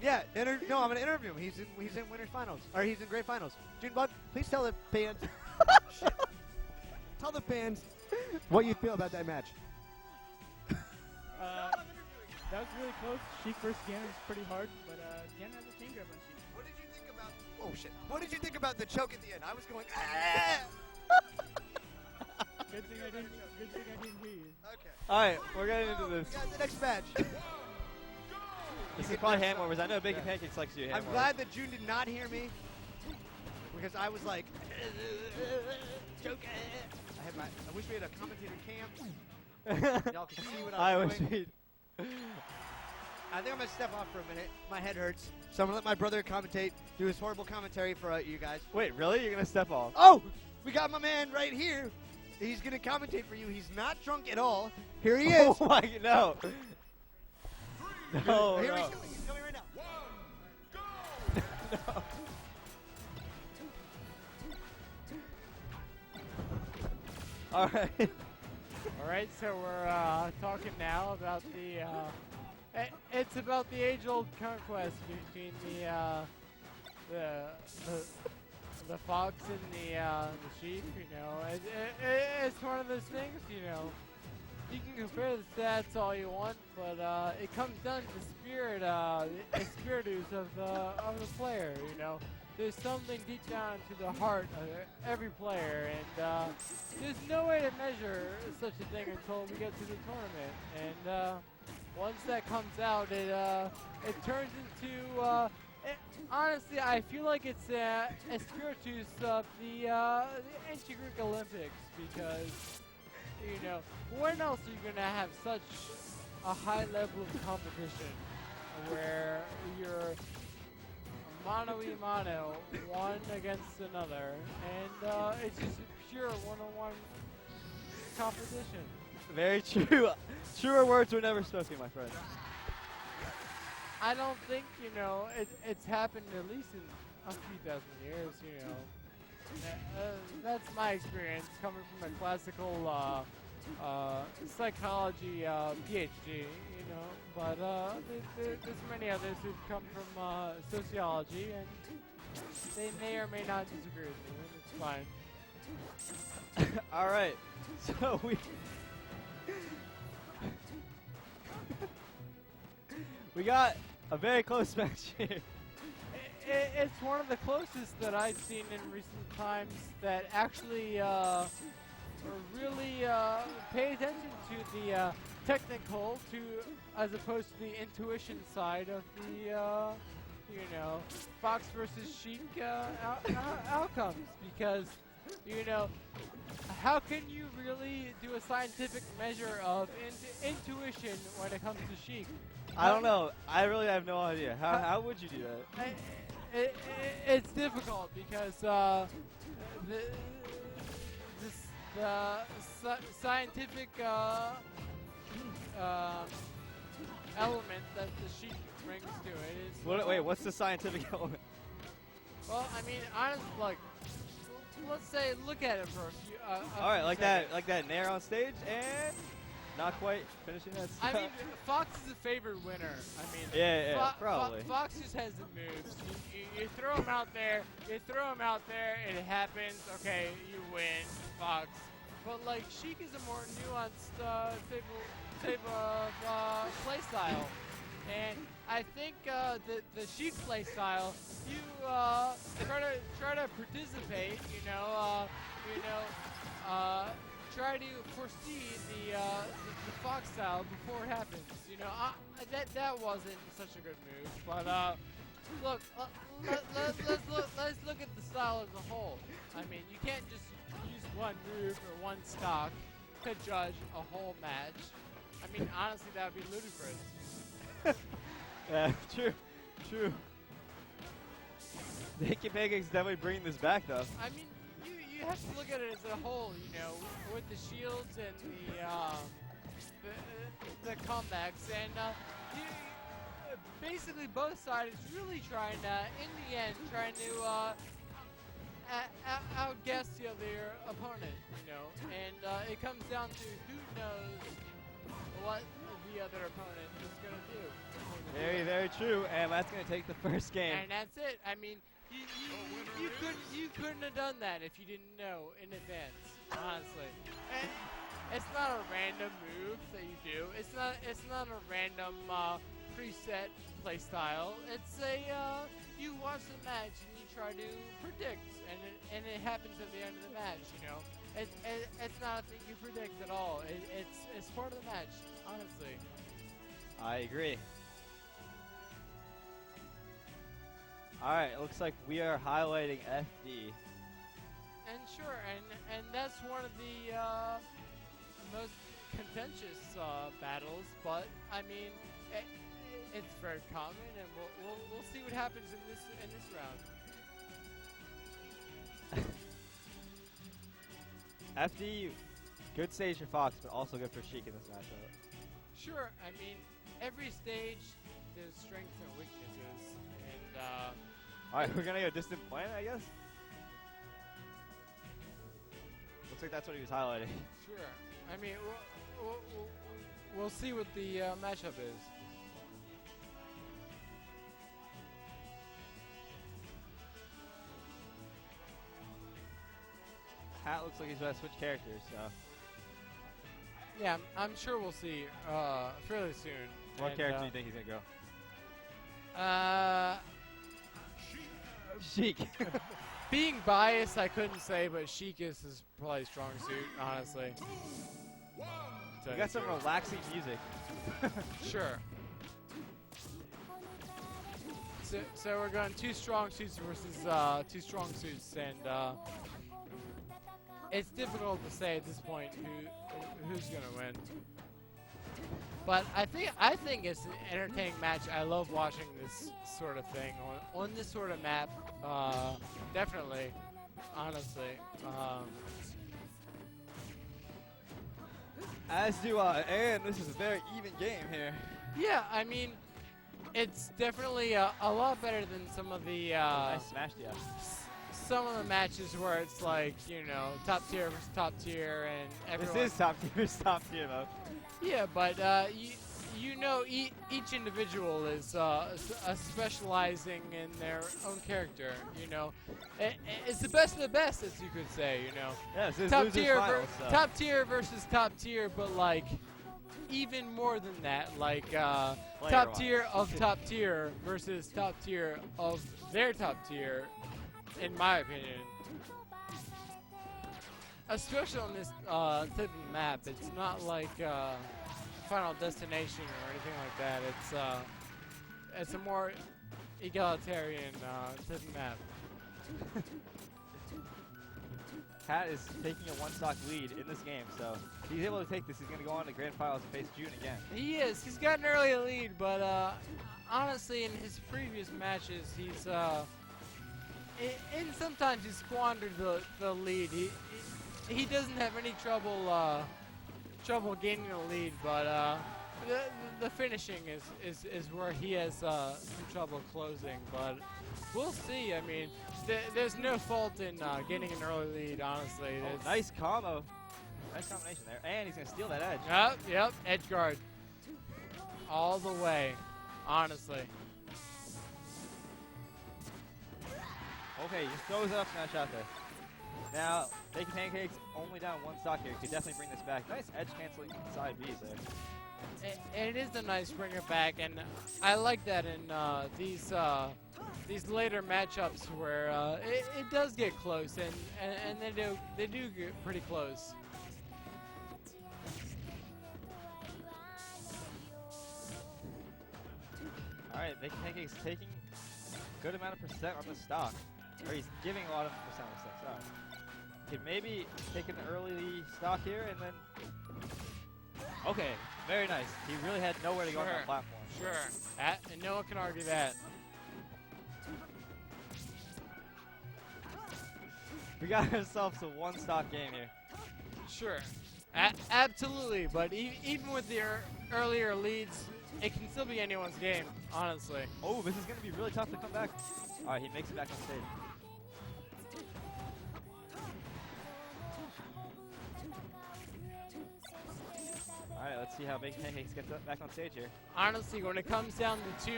Yeah, no, I'm gonna interview him. He's in winners finals, or he's in great finals. Junebug, please tell the fans. Shit. Tell the fans what you feel about that match. That was really close. Sheik versus Xanadu is pretty hard, but Xanadu has a change up on Sheik. What did you think about? Oh shit! What did you think about the choke at the end? I was going. Good thing I didn't hear you. Okay. All right, we're getting into this. We got the next match. This is probably hand warmers. I know Bacon Pancakes likes you. I'm glad that June did not hear me because I was like, choke. I wish we had a commentator cam. Y'all can see what I'm doing. I think I'm gonna step off for a minute. My head hurts, so I'm gonna let my brother commentate, do his horrible commentary for you guys. Wait, really? You're gonna step off? Oh, we got my man right here. He's gonna commentate for you. He's not drunk at all. Here he is. Oh my, no. No, Here no. he's coming. He's coming right now. No. All right. All right, so we're talking now about the. It's about the age-old conquest between the fox and the sheep. You know, it's one of those things. You know, you can compare the stats all you want, but it comes down to the spirit, the spiritus of the player. You know. There's something deep down to the heart of every player, and there's no way to measure such a thing until we get to the tournament. And once that comes out, it turns into. Honestly, I feel like it's a spiritus of the ancient Greek Olympics, because you know when else are you gonna have such a high level of competition where you're mano-a-mano, one against another, and it's just pure one-on-one competition. Very true. Truer words were never spoken, my friend. I don't think, you know, it's happened at least in a few dozen years, you know. That's my experience coming from a classical psychology PhD, you know, but there's many others who've come from sociology, and they may or may not disagree with me, and it's fine. All right, so we got a very close match here. It's one of the closest that I've seen in recent times that actually really pay attention to the technical as opposed to the intuition side of the you know, Fox versus Sheik outcomes, because you know, how can you really do a scientific measure of intuition when it comes to Sheik? I don't know. I really have no idea. How would you do that? It's difficult because the scientific element that the Sheik brings to it is. Wait, what's the scientific element? Well, I mean, honestly, like, let's say, look at it for a few. All right, like that nair on stage, and not quite finishing that stuff. I mean, Fox is a favored winner. I mean, yeah, probably. Fox just has the moves. You throw him out there. It happens. Okay, you win, Fox. But like, Sheik is a more nuanced type of play style, and I think the Sheik play style, you try to participate. Try to foresee the Fox style before it happens. You know, that wasn't such a good move. But look, let's look at the style as a whole. I mean, you can't just use one move or one stock to judge a whole match. I mean, honestly, that would be ludicrous. Yeah, true. Pancakes definitely bringing this back, though. I mean, you have to look at it as a whole, you know, with the shields and the comebacks, and basically both sides really trying to, in the end, outguess the other opponent, you know, and it comes down to who knows what the other opponent is going to do. Very, very true. And that's going to take the first game. And that's it. I mean, you couldn't have done that if you didn't know in advance, honestly. And it's not a random move that you do. It's not a random preset play style. It's a you watch the match and you try to predict, and it happens at the end of the match. You know, it's not a thing you predict at all. It's part of the match, honestly. I agree. All right, it looks like we are highlighting FD. And sure, and that's one of the most contentious battles, but I mean, it's very common, and we'll see what happens in this round. FD, good stage for Fox, but also good for Sheik in this matchup. Sure, I mean, every stage there's strengths and weaknesses, and all right, we're gonna go distant point, I guess. Looks like that's what he was highlighting. Sure. I mean, we'll see what the matchup is. Hat looks like he's about to switch characters, so. Yeah, I'm sure we'll see fairly soon. What character do you think he's gonna go? Sheik. Being biased, I couldn't say, but Sheik is his probably strong suit, honestly. We got some relaxing music. Sure. So we're going 2 strong suits versus 2 strong suits, and it's difficult to say at this point who's gonna win. But I think it's an entertaining match. I love watching this sort of thing on this sort of map. Definitely, honestly. As do I, and this is a very even game here. Yeah, I mean, it's definitely a lot better than some of the nice smash, yeah. Some of the matches where it's like, you know, top tier versus top tier, and everyone. This is top tier versus top tier, though. Yeah, but you know, each individual is specializing in their own character. You know, it's the best of the best, as you could say. You know, yeah, this is top tier, finals, so. top tier versus top tier, but like even more than that, like top tier of top tier versus top tier of their top tier, in my opinion. Especially on this type of map, it's not like Final Destination or anything like that. It's a more egalitarian type of map. Hat is taking a 1-stock lead in this game, so if he's able to take this, he's going to go on to Grand Finals and face June again. He is. He's got an early lead, but honestly, in his previous matches, he's and sometimes he squandered the lead. He doesn't have any trouble gaining the lead, but the finishing is where he has some trouble closing. But we'll see. I mean, there's no fault in getting an early lead, honestly. Oh, nice combo. Nice combination there. And he's going to steal that edge. Yep, edge guard. All the way, honestly. Okay, just throws it up smash out there. Now, making Pancakes only down 1 stock here. Could definitely bring this back. Nice edge canceling side Bs there. It is a nice bring it back, and I like that in these later matchups where it does get close, and they do get pretty close. All right, making Pancakes taking a good amount of percent on the stock. Or he's giving a lot of percent on the stock. So could maybe take an early stock here and then. Okay, very nice. He really had nowhere to go on that platform. Sure, and no one can argue that. We got ourselves a 1-stock game here. Sure, absolutely. But even with the earlier leads, it can still be anyone's game, honestly. Oh, this is going to be really tough to come back. All right, he makes it back on stage. let's see how Big Pancakes gets back on stage here. Honestly, when it comes down to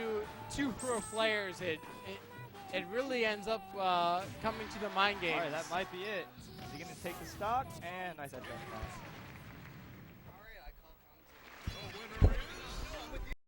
two pro players, it really ends up coming to the mind games. All right, that might be it. Is he going to take the stock? And nice edge pass.